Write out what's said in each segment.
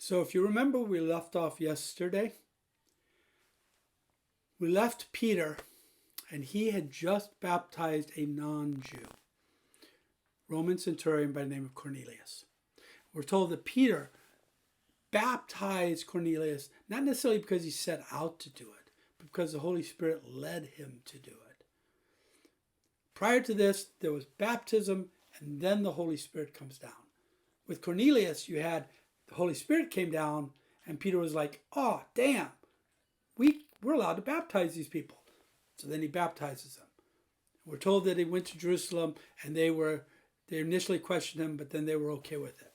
So if you remember, we left off yesterday. We left Peter, and he had just baptized a non-Jew, Roman centurion by the name of Cornelius. We're told that Peter baptized Cornelius, not necessarily because he set out to do it, but because the Holy Spirit led him to do it. Prior to this, there was baptism, and then the Holy Spirit comes down. With Cornelius, you had the Holy Spirit came down, and Peter was like, oh, damn, we're allowed to baptize these people. So then he baptizes them. We're told that he went to Jerusalem, and they initially questioned him, but then they were okay with it.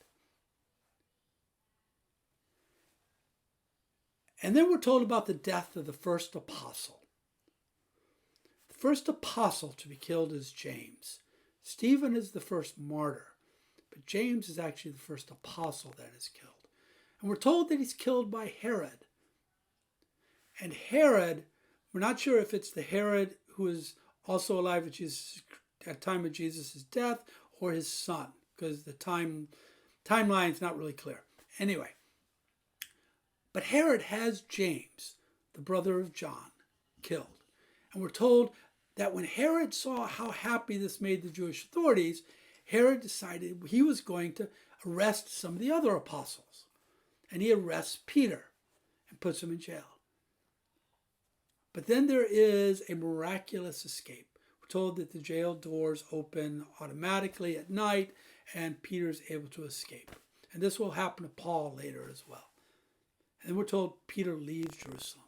And then we're told about the death of the first apostle. The first apostle to be killed is James. Stephen is the first martyr, but James is actually the first apostle that is killed. And we're told that he's killed by Herod. And Herod, we're not sure if it's the Herod who is also alive at the time of Jesus' death or his son, because the timeline is not really clear. Anyway, but Herod has James, the brother of John, killed. And we're told that when Herod saw how happy this made the Jewish authorities, Herod decided he was going to arrest some of the other apostles. And he arrests Peter and puts him in jail. But then there is a miraculous escape. We're told that the jail doors open automatically at night and Peter's able to escape. And this will happen to Paul later as well. And then we're told Peter leaves Jerusalem.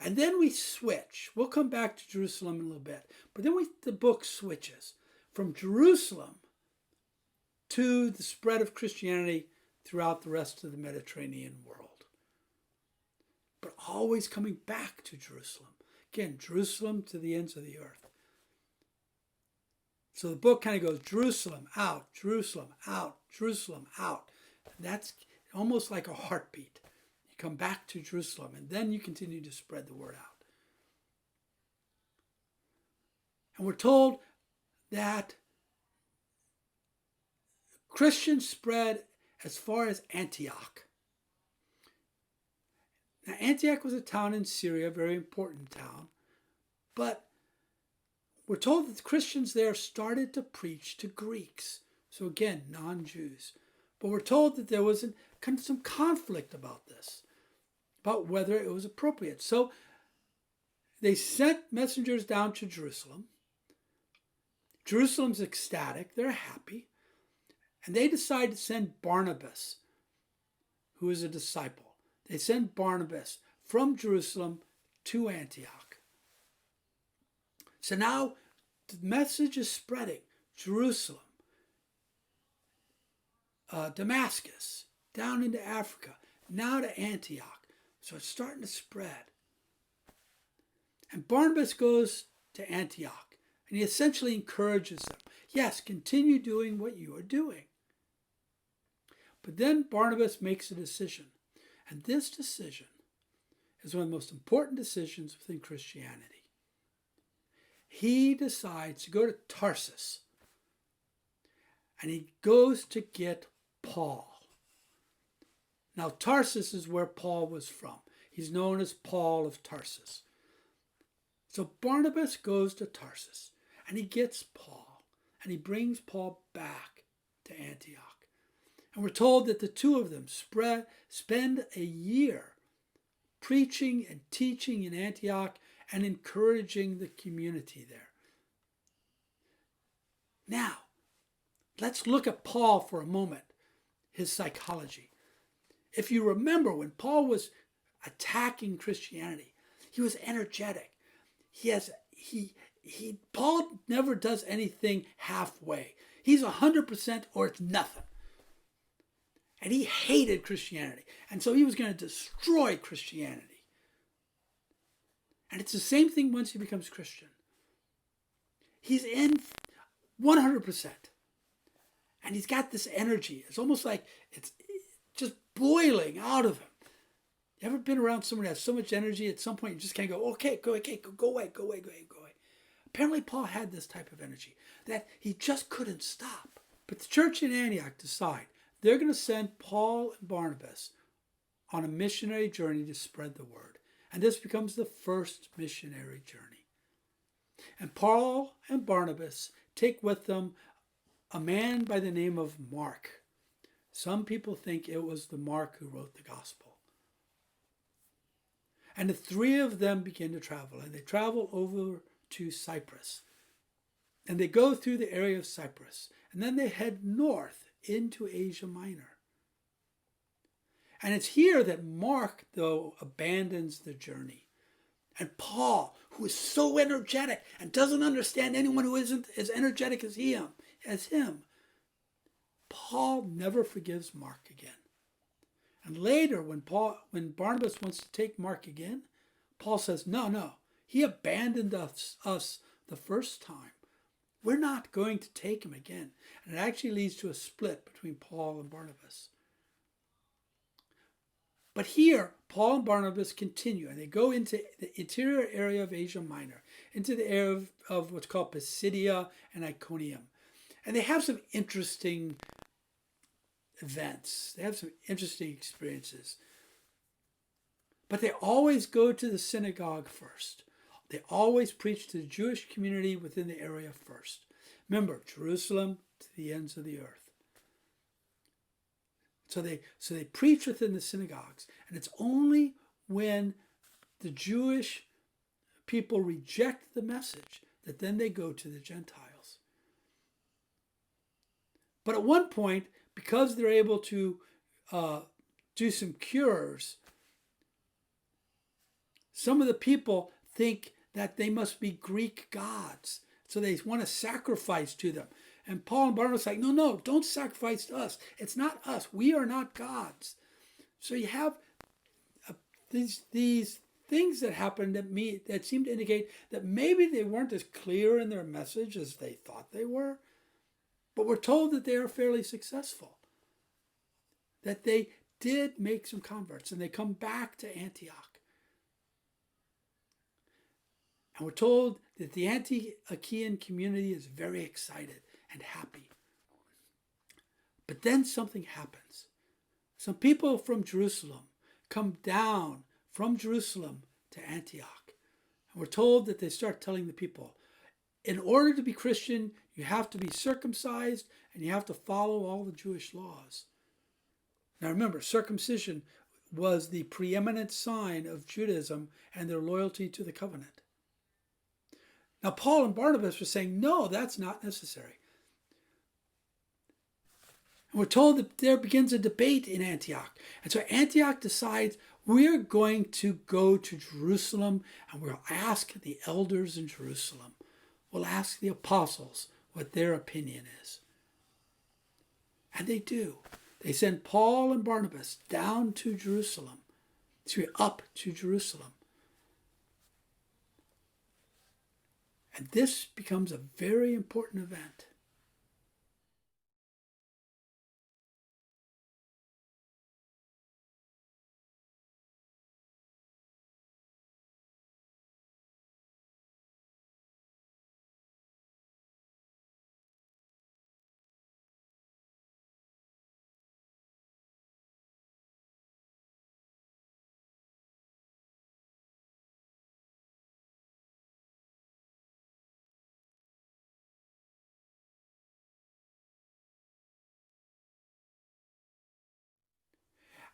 And then we switch. We'll come back to Jerusalem in a little bit. But then the book switches from Jerusalem to the spread of Christianity throughout the rest of the Mediterranean world. But always coming back to Jerusalem. Again, Jerusalem to the ends of the earth. So the book kind of goes Jerusalem out, Jerusalem out, Jerusalem out. And that's almost like a heartbeat. You come back to Jerusalem and then you continue to spread the word out. And we're told that Christians spread as far as Antioch. Now, Antioch was a town in Syria, a very important town, but we're told that the Christians there started to preach to Greeks. So again, non-Jews. But we're told that there was some conflict about this, about whether it was appropriate. So they sent messengers down to Jerusalem. Jerusalem's ecstatic, they're happy. And they decide to send Barnabas, who is a disciple. They send Barnabas from Jerusalem to Antioch. So now the message is spreading. Jerusalem, Damascus, down into Africa, now to Antioch. So it's starting to spread. And Barnabas goes to Antioch, and he essentially encourages them. Yes, continue doing what you are doing. But then Barnabas makes a decision. And this decision is one of the most important decisions within Christianity. He decides to go to Tarsus, and he goes to get Paul. Now, Tarsus is where Paul was from. He's known as Paul of Tarsus. So Barnabas goes to Tarsus, and he gets Paul, and he brings Paul back to Antioch. And we're told that the two of them spend a year preaching and teaching in Antioch and encouraging the community there. Now, let's look at Paul for a moment, his psychology. If you remember, when Paul was attacking Christianity, he was energetic. Paul never does anything halfway. He's 100% or it's nothing. And he hated Christianity. And so he was going to destroy Christianity. And it's the same thing once he becomes Christian. He's in 100%. And he's got this energy. It's almost like it's just boiling out of him. You ever been around someone who has so much energy, at some point you just can't go, okay, go away. Apparently Paul had this type of energy, that he just couldn't stop. But the church in Antioch decide they're going to send Paul and Barnabas on a missionary journey to spread the word. And this becomes the first missionary journey. And Paul and Barnabas take with them a man by the name of Mark. Some people think it was the Mark who wrote the gospel. And the three of them begin to travel, and they travel over to Cyprus. And they go through the area of Cyprus, and then they head north into Asia Minor. And it's here that Mark, though, abandons the journey. And Paul, who is so energetic and doesn't understand anyone who isn't as energetic as him, Paul never forgives Mark again. And later, when Barnabas wants to take Mark again, Paul says, no, he abandoned us the first time. We're not going to take him again. And it actually leads to a split between Paul and Barnabas. But here, Paul and Barnabas continue, and they go into the interior area of Asia Minor, into the area of what's called Pisidia and Iconium. And they have some interesting events. They have some interesting experiences. But they always go to the synagogue first. They always preach to the Jewish community within the area first. Remember, Jerusalem to the ends of the earth. So they preach within the synagogues. And it's only when the Jewish people reject the message that then they go to the Gentiles. But at one point, because they're able to do some cures, some of the people think that they must be Greek gods. So they want to sacrifice to them. And Paul and Barnabas are like, no, don't sacrifice to us. It's not us. We are not gods. So you have these things that happen that seem to indicate that maybe they weren't as clear in their message as they thought they were. But we're told that they are fairly successful. That they did make some converts and they come back to Antioch. And we're told that the Antiochian community is very excited and happy. But then something happens. Some people from Jerusalem come down from Jerusalem to Antioch. And we're told that they start telling the people, in order to be Christian, you have to be circumcised and you have to follow all the Jewish laws. Now remember, circumcision was the preeminent sign of Judaism and their loyalty to the covenant. Now Paul and Barnabas were saying, no, that's not necessary. And we're told that there begins a debate in Antioch. And so Antioch decides, we're going to go to Jerusalem and we'll ask the elders in Jerusalem. We'll ask the apostles what their opinion is. And they do. They send Paul and Barnabas down to Jerusalem. Up to Jerusalem. And this becomes a very important event.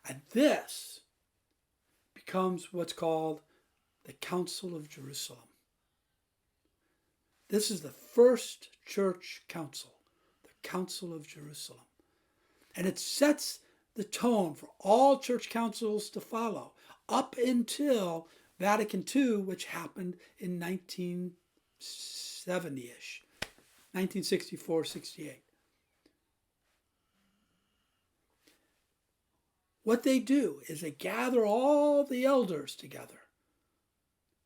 And this becomes what's called the Council of Jerusalem. This is the first church council, the Council of Jerusalem. And it sets the tone for all church councils to follow up until Vatican II, which happened in 1970-ish, 1964-68. What they do is they gather all the elders together.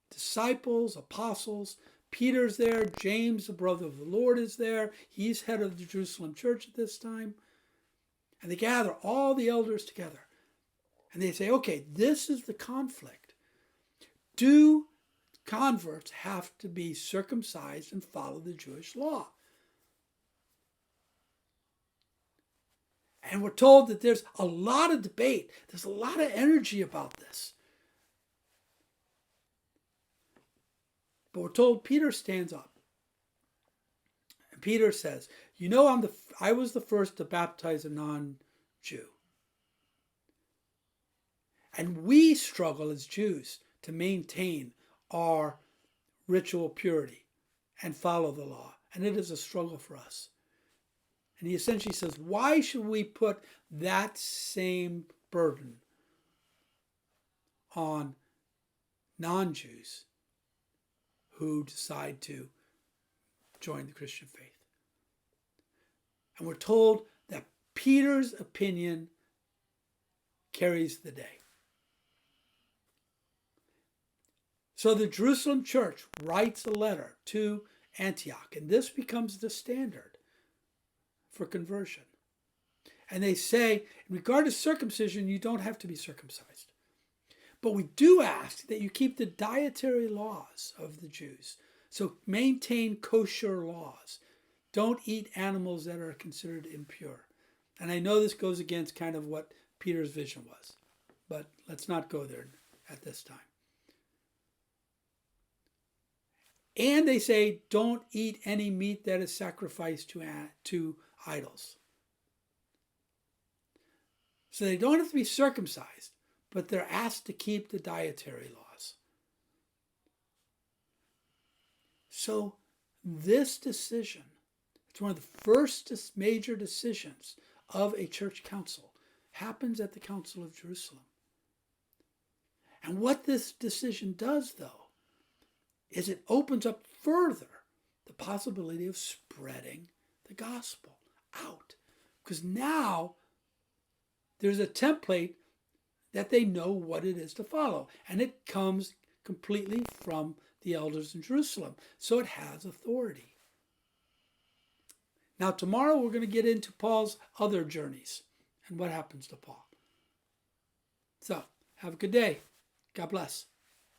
Disciples, apostles, Peter's there, James, the brother of the Lord, is there. He's head of the Jerusalem church at this time. And they gather all the elders together. And they say, okay, this is the conflict. Do converts have to be circumcised and follow the Jewish law? And we're told that there's a lot of debate. There's a lot of energy about this. But we're told Peter stands up. And Peter says, you know, I was the first to baptize a non-Jew. And we struggle as Jews to maintain our ritual purity and follow the law. And it is a struggle for us. And he essentially says, why should we put that same burden on non-Jews who decide to join the Christian faith? And we're told that Peter's opinion carries the day. So the Jerusalem church writes a letter to Antioch, and this becomes the standard for conversion. And they say, in regard to circumcision, you don't have to be circumcised. But we do ask that you keep the dietary laws of the Jews. So maintain kosher laws. Don't eat animals that are considered impure. And I know this goes against kind of what Peter's vision was, but let's not go there at this time. And they say, don't eat any meat that is sacrificed to idols. So they don't have to be circumcised, but they're asked to keep the dietary laws. So this decision, it's one of the first major decisions of a church council, happens at the Council of Jerusalem. And what this decision does, though, is it opens up further the possibility of spreading the gospel out. Because now there's a template that they know what it is to follow. And it comes completely from the elders in Jerusalem. So it has authority. Now tomorrow we're going to get into Paul's other journeys and what happens to Paul. So have a good day. God bless.